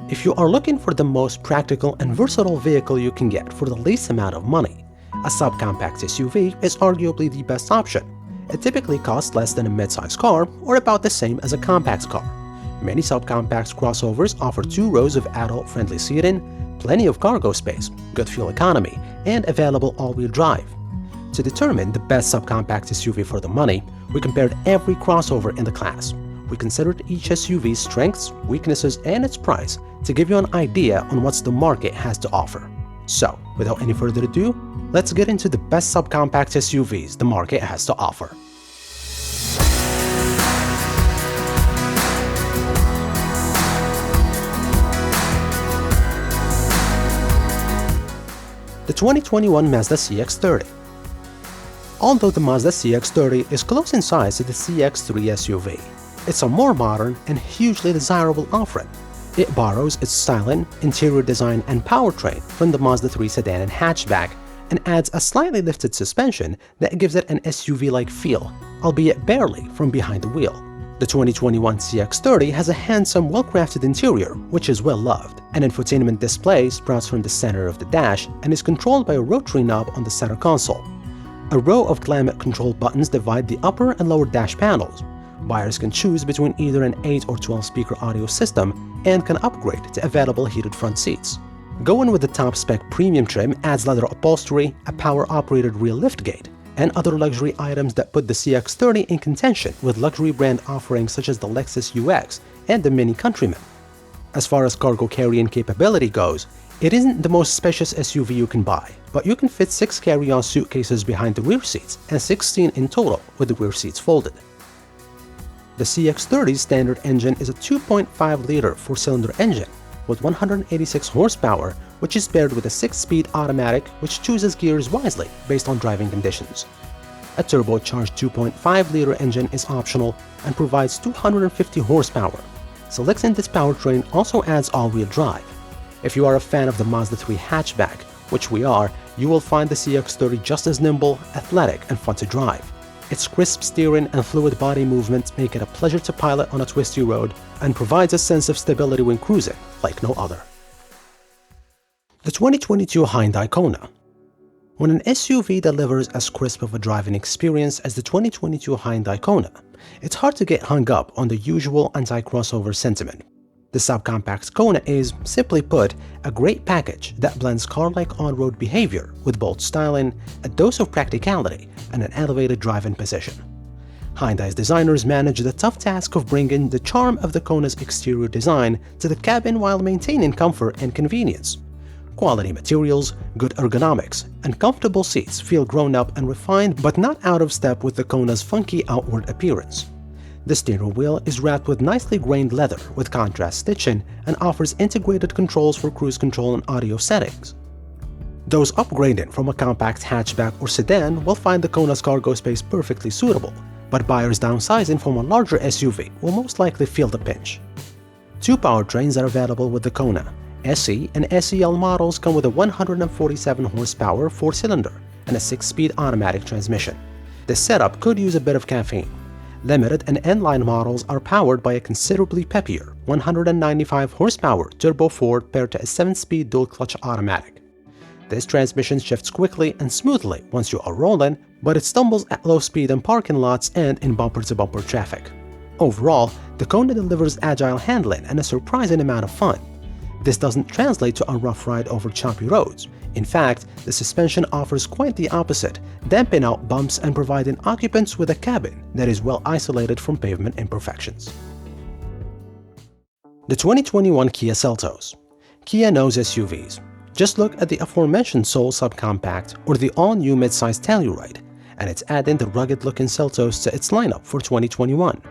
If you are looking for the most practical and versatile vehicle you can get for the least amount of money, a subcompact SUV is arguably the best option. It typically costs less than a midsize car or about the same as a compact car. Many subcompact crossovers offer 2 rows of adult-friendly seating, plenty of cargo space, good fuel economy, and available all-wheel drive. To determine the best subcompact SUV for the money, we compared every crossover in the class. We considered each SUV's strengths, weaknesses, and its price to give you an idea on what the market has to offer. So, without any further ado, let's get into the best subcompact SUVs the market has to offer. The 2021 Mazda CX-30. Although the Mazda CX-30 is close in size to the CX-3 SUV, it's a more modern and hugely desirable offering. It borrows its styling, interior design, and powertrain from the Mazda 3 sedan and hatchback and adds a slightly lifted suspension that gives it an SUV-like feel, albeit barely from behind the wheel. The 2021 CX-30 has a handsome, well-crafted interior, which is well-loved. An infotainment display sprouts from the center of the dash and is controlled by a rotary knob on the center console. A row of climate control buttons divide the upper and lower dash panels. Buyers can choose between either an 8 or 12 speaker audio system and can upgrade to available heated front seats. Going with the top-spec premium trim adds leather upholstery, a power-operated rear liftgate, and other luxury items that put the CX-30 in contention with luxury brand offerings such as the Lexus UX and the Mini Countryman. As far as cargo carrying capability goes, it isn't the most spacious SUV you can buy, but you can fit 6 carry-on suitcases behind the rear seats and 16 in total with the rear seats folded. The CX-30's standard engine is a 2.5-liter 4-cylinder engine with 186 horsepower, which is paired with a 6-speed automatic which chooses gears wisely based on driving conditions. A turbocharged 2.5-liter engine is optional and provides 250 horsepower. Selecting this powertrain also adds all-wheel drive. If you are a fan of the Mazda 3 hatchback, which we are, you will find the CX-30 just as nimble, athletic, and fun to drive. Its crisp steering and fluid body movements make it a pleasure to pilot on a twisty road and provides a sense of stability when cruising like no other. The 2022 Hyundai Kona. When an SUV delivers as crisp of a driving experience as the 2022 Hyundai Kona, it's hard to get hung up on the usual anti-crossover sentiment. The subcompact Kona is, simply put, a great package that blends car-like on-road behavior with bold styling, a dose of practicality, and an elevated driving position. Hyundai's designers managed the tough task of bringing the charm of the Kona's exterior design to the cabin while maintaining comfort and convenience. Quality materials, good ergonomics, and comfortable seats feel grown-up and refined but not out of step with the Kona's funky outward appearance. The steering wheel is wrapped with nicely grained leather with contrast stitching and offers integrated controls for cruise control and audio settings. Those upgrading from a compact hatchback or sedan will find the Kona's cargo space perfectly suitable, but buyers downsizing from a larger SUV will most likely feel the pinch. 2 powertrains are available with the Kona. SE and SEL models come with a 147 horsepower 4-cylinder and a 6-speed automatic transmission. This setup could use a bit of caffeine. Limited and N-Line models are powered by a considerably peppier 195 horsepower Turbo 4 paired to a 7-speed dual-clutch automatic. This transmission shifts quickly and smoothly once you are rolling, but it stumbles at low speed in parking lots and in bumper-to-bumper traffic. Overall, the Kona delivers agile handling and a surprising amount of fun. This doesn't translate to a rough ride over choppy roads. In fact, the suspension offers quite the opposite, damping out bumps and providing occupants with a cabin that is well isolated from pavement imperfections. The 2021 Kia Seltos. Kia knows SUVs. Just look at the aforementioned Soul Subcompact or the all-new midsize Telluride, and it's adding the rugged-looking Seltos to its lineup for 2021.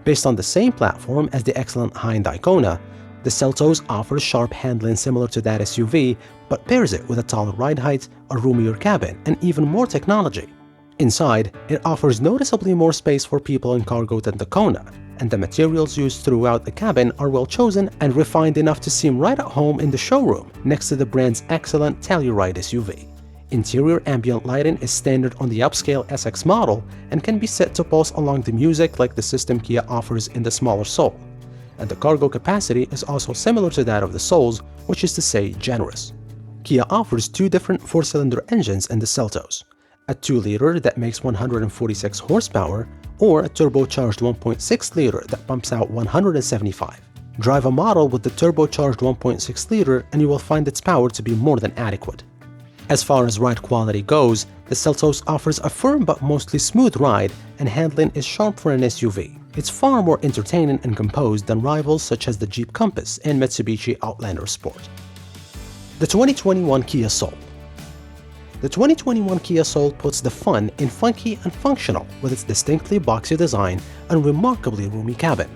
Based on the same platform as the excellent Hyundai Kona, the Seltos offers sharp handling similar to that SUV, but pairs it with a taller ride height, a roomier cabin, and even more technology. Inside, it offers noticeably more space for people and cargo than the Kona, and the materials used throughout the cabin are well chosen and refined enough to seem right at home in the showroom next to the brand's excellent Telluride SUV. Interior ambient lighting is standard on the upscale SX model and can be set to pulse along the music like the system Kia offers in the smaller Soul. and the cargo capacity is also similar to that of the Sols, which is to say generous. Kia offers two different four-cylinder engines in the Seltos, a 2-liter that makes 146 horsepower or a turbocharged 1.6-liter that pumps out 175. Drive a model with the turbocharged 1.6-liter and you will find its power to be more than adequate. As far as ride quality goes, the Seltos offers a firm but mostly smooth ride, and handling is sharp for an SUV. It's far more entertaining and composed than rivals such as the Jeep Compass and Mitsubishi Outlander Sport. The 2021 Kia Soul. The 2021 Kia Soul puts the fun in funky and functional with its distinctly boxy design and remarkably roomy cabin.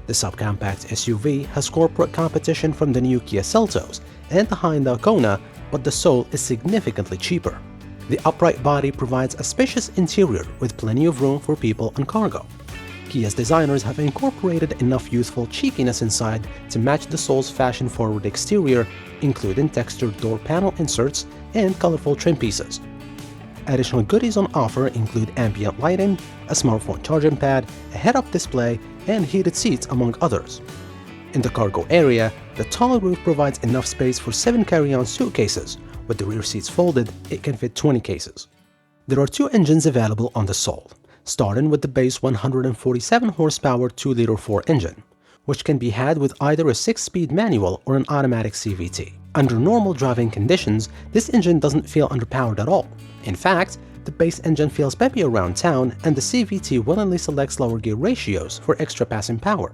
The subcompact SUV has corporate competition from the new Kia Seltos and the Hyundai Kona, but the Soul is significantly cheaper. The upright body provides a spacious interior with plenty of room for people and cargo. Kia's designers have incorporated enough youthful cheekiness inside to match the Soul's fashion-forward exterior, including textured door panel inserts and colorful trim pieces. Additional goodies on offer include ambient lighting, a smartphone charging pad, a head-up display, and heated seats, among others. In the cargo area, the tall roof provides enough space for 7 carry-on suitcases. With the rear seats folded, it can fit 20 cases. There are two engines available on the Soul, starting with the base 147 horsepower 2-liter 4 engine, which can be had with either a 6-speed manual or an automatic CVT. Under normal driving conditions, this engine doesn't feel underpowered at all. In fact, the base engine feels peppy around town, and the CVT willingly selects lower gear ratios for extra passing power.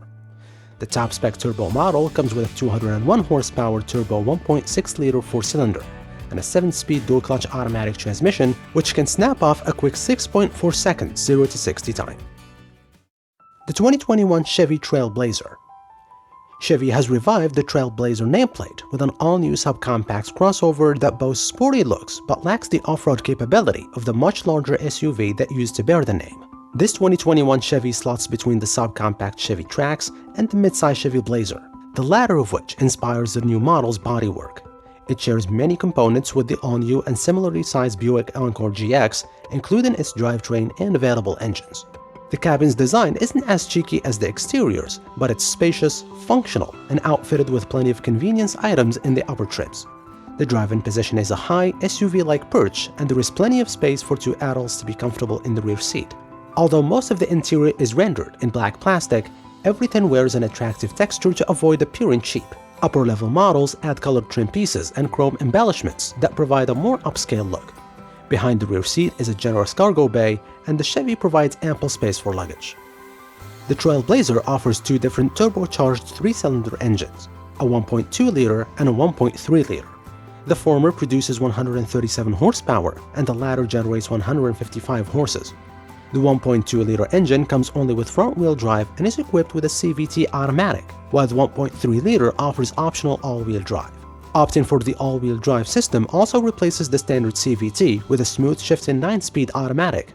The top-spec turbo model comes with a 201 horsepower turbo 1.6-liter 4-cylinder and a 7-speed dual-clutch automatic transmission, which can snap off a quick 6.4 seconds 0 to 60 time. The 2021 Chevy TRAILBLAZER. Chevy has revived the TRAILBLAZER nameplate with an all-new subcompact crossover that boasts sporty looks but lacks the off-road capability of the much larger SUV that used to bear the name. This 2021 Chevy slots between the subcompact Chevy Trax and the midsize Chevy Blazer, the latter of which inspires the new model's bodywork. It shares many components with the all-new and similarly sized Buick Encore GX, including its drivetrain and available engines. The cabin's design isn't as cheeky as the exteriors, but it's spacious, functional, and outfitted with plenty of convenience items in the upper trims. The driving position is a high, SUV-like perch, and there is plenty of space for two adults to be comfortable in the rear seat. Although most of the interior is rendered in black plastic, everything wears an attractive texture to avoid appearing cheap. Upper-level models add colored trim pieces and chrome embellishments that provide a more upscale look. Behind the rear seat is a generous cargo bay, and the Chevy provides ample space for luggage. The TRAILBLAZER offers two different turbocharged 3-cylinder engines, a 1.2-liter and a 1.3-liter. The former produces 137 horsepower, and the latter generates 155 horses. The 1.2-liter engine comes only with front-wheel drive and is equipped with a CVT automatic, while the 1.3-liter offers optional all-wheel drive. Opting for the all-wheel drive system also replaces the standard CVT with a smooth shifting 9-speed automatic.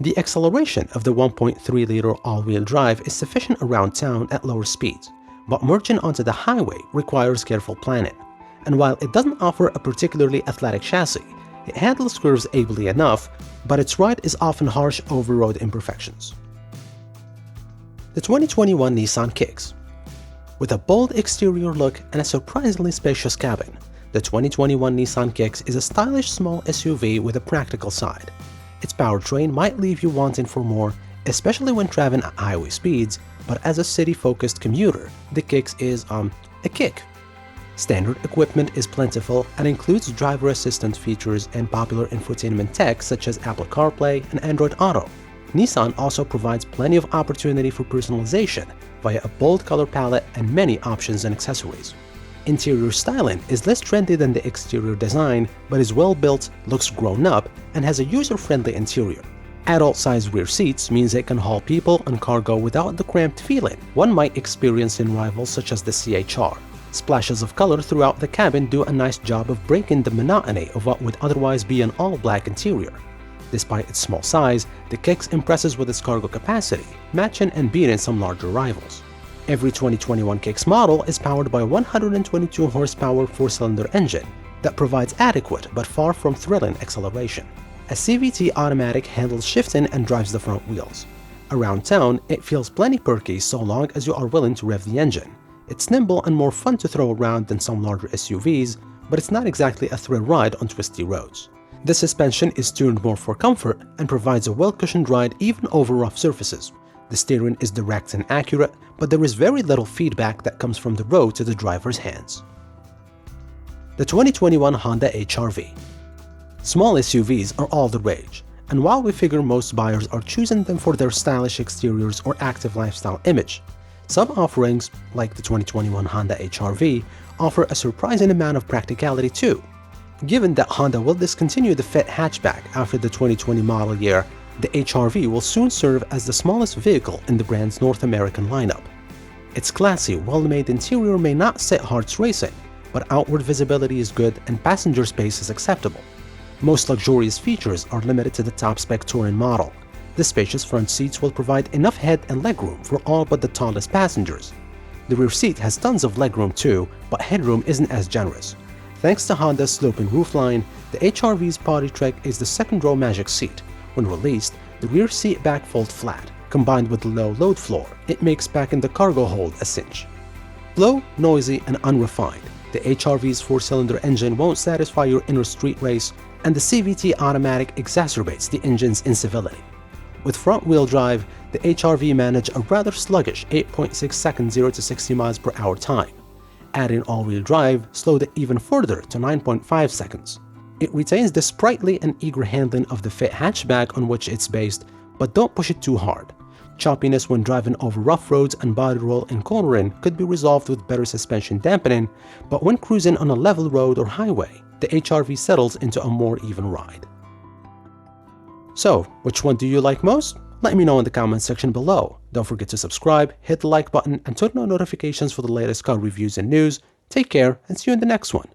The acceleration of the 1.3-liter all-wheel drive is sufficient around town at lower speeds, but merging onto the highway requires careful planning. And while it doesn't offer a particularly athletic chassis, it handles curves ably enough, but its ride is often harsh over road imperfections. The 2021 Nissan Kicks. With a bold exterior look and a surprisingly spacious cabin, the 2021 Nissan Kicks is a stylish small SUV with a practical side. Its powertrain might leave you wanting for more, especially when traveling at highway speeds, but as a city-focused commuter, the Kicks is, a kick. Standard equipment is plentiful and includes driver assistant features and popular infotainment tech such as Apple CarPlay and Android Auto. Nissan also provides plenty of opportunity for personalization via a bold color palette and many options and accessories. Interior styling is less trendy than the exterior design, but is well built, looks grown up, and has a user-friendly interior. Adult-sized rear seats means it can haul people and cargo without the cramped feeling one might experience in rivals such as the CHR. Splashes of color throughout the cabin do a nice job of breaking the monotony of what would otherwise be an all-black interior. Despite its small size, the Kicks impresses with its cargo capacity, matching and beating some larger rivals. Every 2021 Kicks model is powered by a 122 horsepower 4-cylinder engine that provides adequate but far from thrilling acceleration. A CVT automatic handles shifting and drives the front wheels. Around town, it feels plenty perky so long as you are willing to rev the engine. It's nimble and more fun to throw around than some larger SUVs, but it's not exactly a thrill ride on twisty roads. The suspension is tuned more for comfort and provides a well-cushioned ride even over rough surfaces. The steering is direct and accurate, but there is very little feedback that comes from the road to the driver's hands. The 2021 Honda HR-V. Small SUVs are all the rage, and while we figure most buyers are choosing them for their stylish exteriors or active lifestyle image, some offerings, like the 2021 Honda HR-V, offer a surprising amount of practicality too. Given that Honda will discontinue the Fit hatchback after the 2020 model year, the HR-V will soon serve as the smallest vehicle in the brand's North American lineup. Its classy, well-made interior may not set hearts racing, but outward visibility is good and passenger space is acceptable. Most luxurious features are limited to the top-spec Touring model. The spacious front seats will provide enough head and legroom for all but the tallest passengers. The rear seat has tons of legroom too, but headroom isn't as generous. Thanks to Honda's sloping roofline, the HR-V's party trick is the second-row magic seat. When released, the rear seat back folds flat. Combined with the low load floor, it makes packing the cargo hold a cinch. Low, noisy, and unrefined, the HR-V's 4-cylinder engine won't satisfy your inner street race, and the CVT automatic exacerbates the engine's incivility. With front-wheel drive, the HR-V managed a rather sluggish 8.6 second 0 to 60 miles per hour time. Adding all-wheel drive slowed it even further to 9.5 seconds. It retains the sprightly and eager handling of the Fit hatchback on which it's based, but don't push it too hard. Choppiness when driving over rough roads and body roll and cornering could be resolved with better suspension dampening, but when cruising on a level road or highway, the HR-V settles into a more even ride. So, which one do you like most? Let me know in the comment section below. Don't forget to subscribe, hit the like button, and turn on notifications for the latest car reviews and news. Take care, and see you in the next one.